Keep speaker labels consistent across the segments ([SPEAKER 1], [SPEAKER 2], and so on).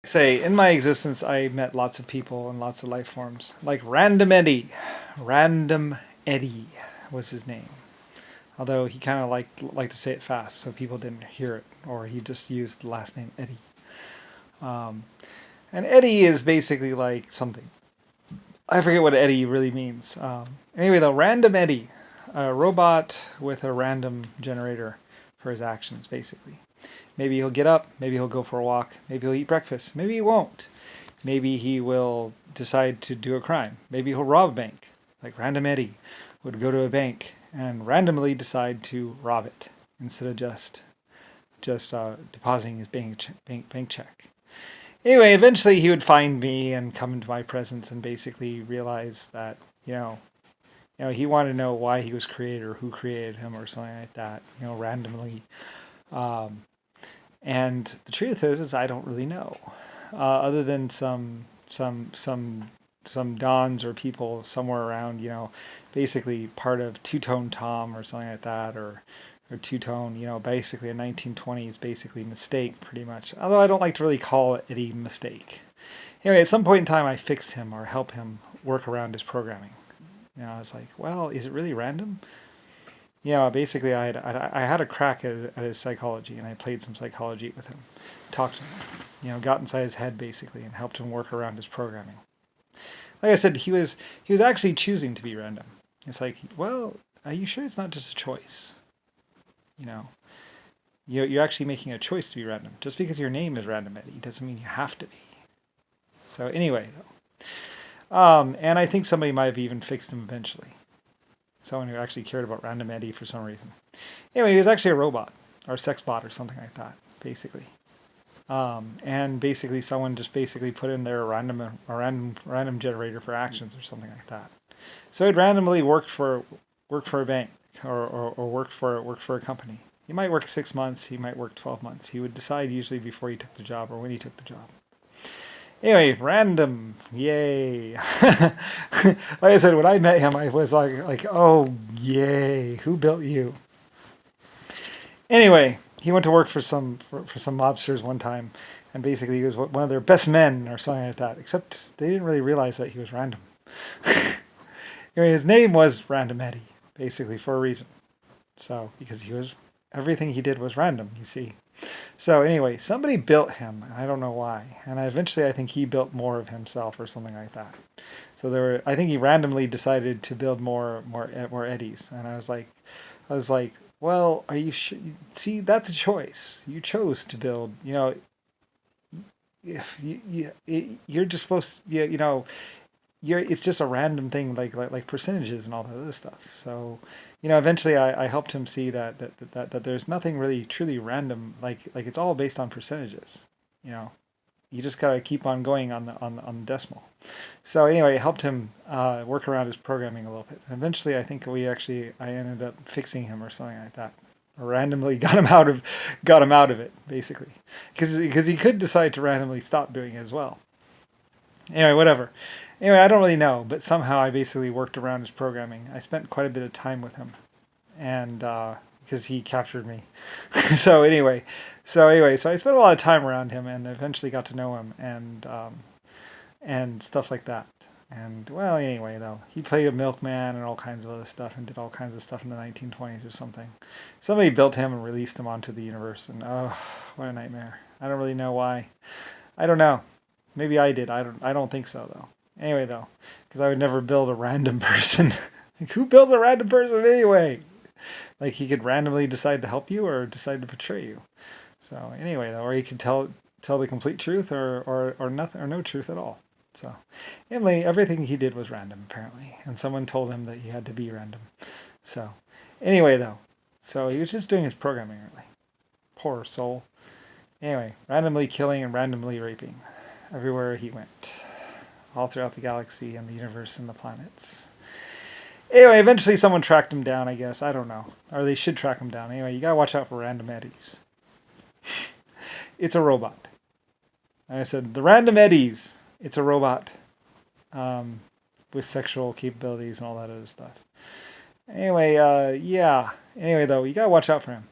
[SPEAKER 1] Say, in my existence, I met lots of people and lots of life forms, like Random Eddie. Random Eddie was his name. Although he kind of liked to say it fast, so people didn't hear it, or he just used the last name Eddie. Um, and Eddie is basically like something. I forget what Eddie really means. Anyway, though, Random Eddie, a robot with a random generator for his actions, basically. Maybe he'll get up, maybe he'll go for a walk, maybe he'll eat breakfast, maybe he won't. Maybe he will decide to do a crime. Maybe he'll rob a bank, like Random Eddie would go to a bank and randomly decide to rob it instead of just depositing his bank check. Anyway, eventually he would find me and come into my presence and basically realize that he wanted to know why he was created or who created him or something like that. Randomly. Um, and the truth is I don't really know, other than some dons or people somewhere around, basically part of Two Tone Tom or something like that, or Two Tone, basically a 1920s basically mistake pretty much. Although I don't like to really call it a mistake. Anyway, at some point in time, I fixed him or help him work around his programming. I was like, well, is it really random? Basically, I had a crack at his psychology, and I played some psychology with him, talked to him, got inside his head basically, and helped him work around his programming. Like I said, he was actually choosing to be random. It's like, well, are you sure it's not just a choice? You know, you're actually making a choice to be random. Just because your name is Random Eddie doesn't mean you have to be. So anyway, though, and I think somebody might have even fixed him eventually. Someone who actually cared about Random Eddie for some reason. Anyway, he was actually a robot or a sex bot or something like that, basically. And basically, someone just basically put in there a random generator for actions or something like that. So it randomly worked for a bank or worked for a company. He might work 6 months. He might work 12 months. He would decide usually before he took the job or when he took the job. Anyway, random, yay! Like I said, when I met him, I was like, oh, yay! Who built you? Anyway, he went to work for some mobsters one time, and basically he was one of their best men or something like that. Except they didn't really realize that he was random. Anyway, his name was Random Eddie, basically for a reason. So because everything he did was random, you see. So anyway, somebody built him, and I don't know why. And eventually, I think he built more of himself or something like that. So I think he randomly decided to build more Eddies, and I was like, well, are you sure? See, that's a choice. You chose to build. If you're just supposed, to, it's just a random thing like percentages and all that other stuff. So, eventually I helped him see that there's nothing really truly random. Like it's all based on percentages. You know, you just gotta keep on going on the decimal. So anyway, I helped him work around his programming a little bit. Eventually, I ended up fixing him or something like that. Or randomly got him out of it basically, because he could decide to randomly stop doing it as well. Anyway, whatever. Anyway, I don't really know, but somehow I basically worked around his programming. I spent quite a bit of time with him, and because he captured me. So I spent a lot of time around him, and eventually got to know him, and stuff like that. And well, anyway, though, he played a milkman and all kinds of other stuff, and did all kinds of stuff in the 1920s or something. Somebody built him and released him onto the universe, and oh, what a nightmare! I don't really know why. I don't know. Maybe I did. I don't think so though. Anyway though, because I would never build a random person. Like who builds a random person anyway? Like he could randomly decide to help you or decide to betray you. So anyway though, or he could tell the complete truth or nothing or no truth at all. So Emily, everything he did was random apparently, and someone told him that he had to be random. So anyway though, so he was just doing his programming really. Poor soul. Anyway, randomly killing and randomly raping everywhere he went, all throughout the galaxy and the universe and the planets. Anyway, eventually someone tracked him down, I guess. I don't know. Or they should track him down. Anyway, you gotta watch out for Random Eddies. It's a robot. And I said, the Random Eddies. It's a robot um, with sexual capabilities and all that other stuff. Anyway, yeah. Anyway, though, you gotta watch out for him.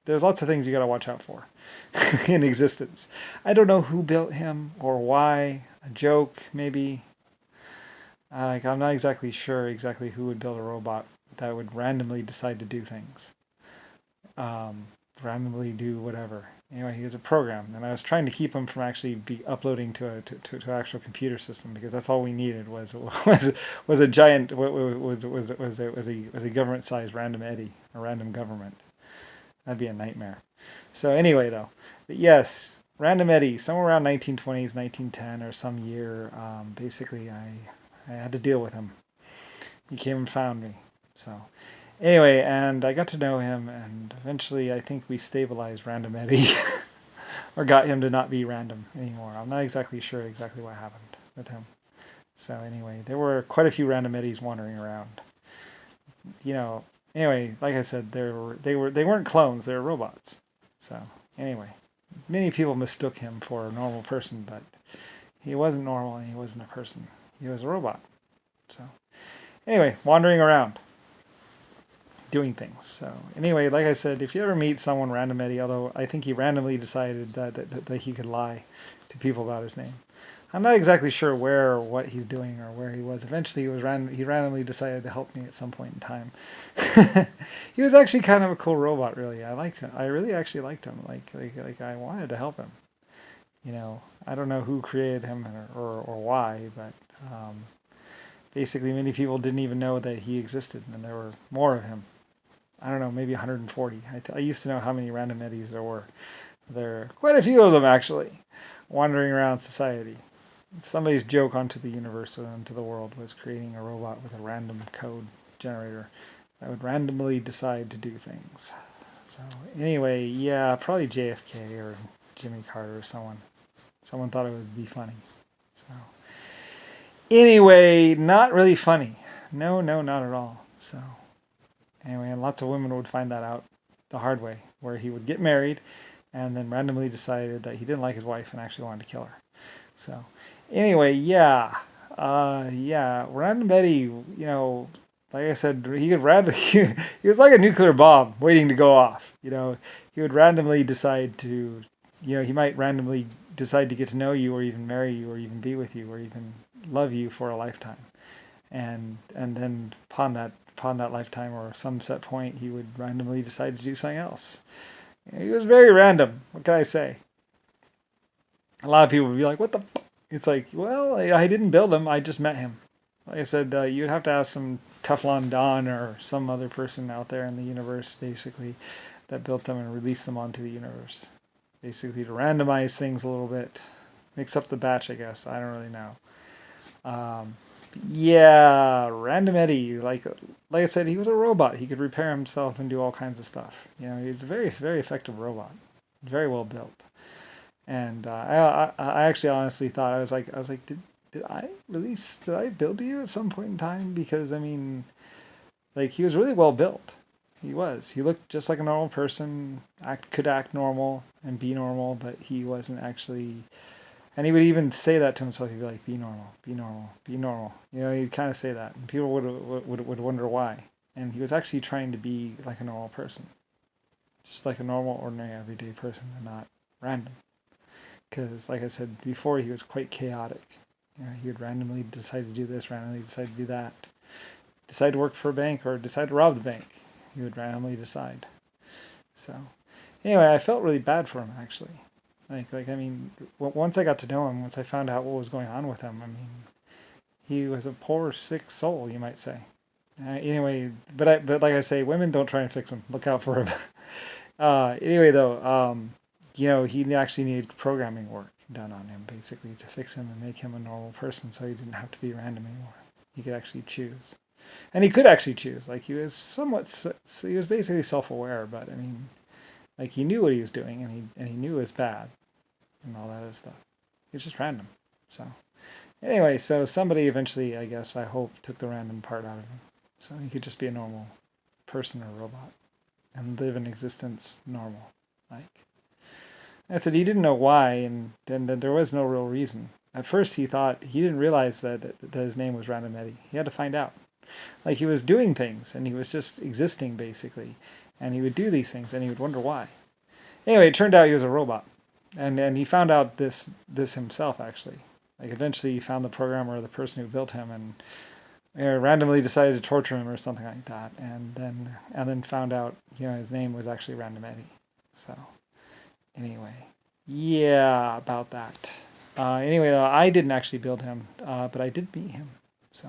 [SPEAKER 1] there's lots of things you got to watch out for in existence. I don't know who built him or why. A joke, maybe. Like I'm not exactly sure exactly who would build a robot that would randomly decide to do things, um, randomly do whatever. Anyway, he was a program, and I was trying to keep him from actually be uploading to to actual computer system because that's all we needed was a giant was a government sized random eddy, a random government. That'd be a nightmare. So anyway, though, but yes, random eddy, somewhere around 1920s, 1910 or some year. Basically, I had to deal with him. He came and found me. So anyway, and I got to know him, and eventually I think we stabilized Random Eddie, or got him to not be random anymore. I'm not exactly sure exactly what happened with him. So anyway, there were quite a few Random Eddies wandering around. You know, anyway, like I said, they weren't clones, they were robots. So anyway, many people mistook him for a normal person, but he wasn't normal and he wasn't a person. He was a robot. So anyway, wandering around, doing things. So anyway, like I said, if you ever meet someone Random Eddie, although I think he randomly decided that he could lie to people about his name. I'm not exactly sure where or what he's doing or where he was. Eventually, he randomly decided to help me at some point in time. He was actually kind of a cool robot, really. I liked him. I really actually liked him. Like I wanted to help him. You know, I don't know who created him or why, but basically many people didn't even know that he existed, and there were more of him. I don't know, maybe 140. I used to know how many Random Eddies there were. There are quite a few of them, actually, wandering around society. Somebody's joke onto the universe or onto the world was creating a robot with a random code generator that would randomly decide to do things. So anyway, yeah, probably JFK or Jimmy Carter or someone. Someone thought it would be funny. So anyway, not really funny. No, not at all. So anyway, and lots of women would find that out the hard way, where he would get married and then randomly decided that he didn't like his wife and actually wanted to kill her. So anyway, yeah, Random Eddie, like I said, he could he was like a nuclear bomb waiting to go off. He would randomly decide to, he might randomly decide to get to know you or even marry you or even be with you or even love you for a lifetime. And then upon that lifetime or some set point, he would randomly decide to do something else. He was very random. What can I say? A lot of people would be like, "What the?" It's like, well, I didn't build him. I just met him. Like I said, you'd have to ask some Teflon Don or some other person out there in the universe, basically, that built them and released them onto the universe. Basically, to randomize things a little bit, mix up the batch, I guess. I don't really know. Um, yeah, Random Eddie, like I said, he was a robot. He could repair himself and do all kinds of stuff. He was a very, very effective robot, very well built. And I actually honestly thought I was like, did I build you at some point in time? Because I mean, like he was really well built. He was. He looked just like a normal person. Could act normal and be normal, but he wasn't actually. And he would even say that to himself. He'd be like, "Be normal, be normal, be normal." He'd kind of say that, and people would wonder why. And he was actually trying to be like a normal person, just like a normal, ordinary, everyday person, and not random. Because, like I said before, he was quite chaotic. He would randomly decide to do this, randomly decide to do that, decide to work for a bank, or decide to rob the bank. He would randomly decide. So, anyway, I felt really bad for him actually. I mean, once I got to know him, once I found out what was going on with him, I mean, he was a poor, sick soul, you might say. Anyway, but like I say, women don't try and fix him. Look out for him. Anyway, though, he actually needed programming work done on him, basically, to fix him and make him a normal person so he didn't have to be random anymore. He could actually choose. And he could actually choose. Like, he was he was basically self-aware, but, I mean, like, he knew what he was doing, and he knew it was bad, and all that other stuff. He was just random. So, anyway, so somebody eventually, I guess, I hope, took the random part out of him. So he could just be a normal person or robot and live an existence normal. Like, I said he didn't know why, and then there was no real reason. At first, he didn't realize that his name was Random Eddie. He had to find out. Like he was doing things, and he was just existing basically, and he would do these things, and he would wonder why. Anyway, it turned out he was a robot, and he found out this himself actually. Like eventually, he found the programmer, the person who built him, and randomly decided to torture him or something like that, and then found out his name was actually Random Eddie. So anyway, yeah, about that. Anyway, I didn't actually build him, but I did meet him. So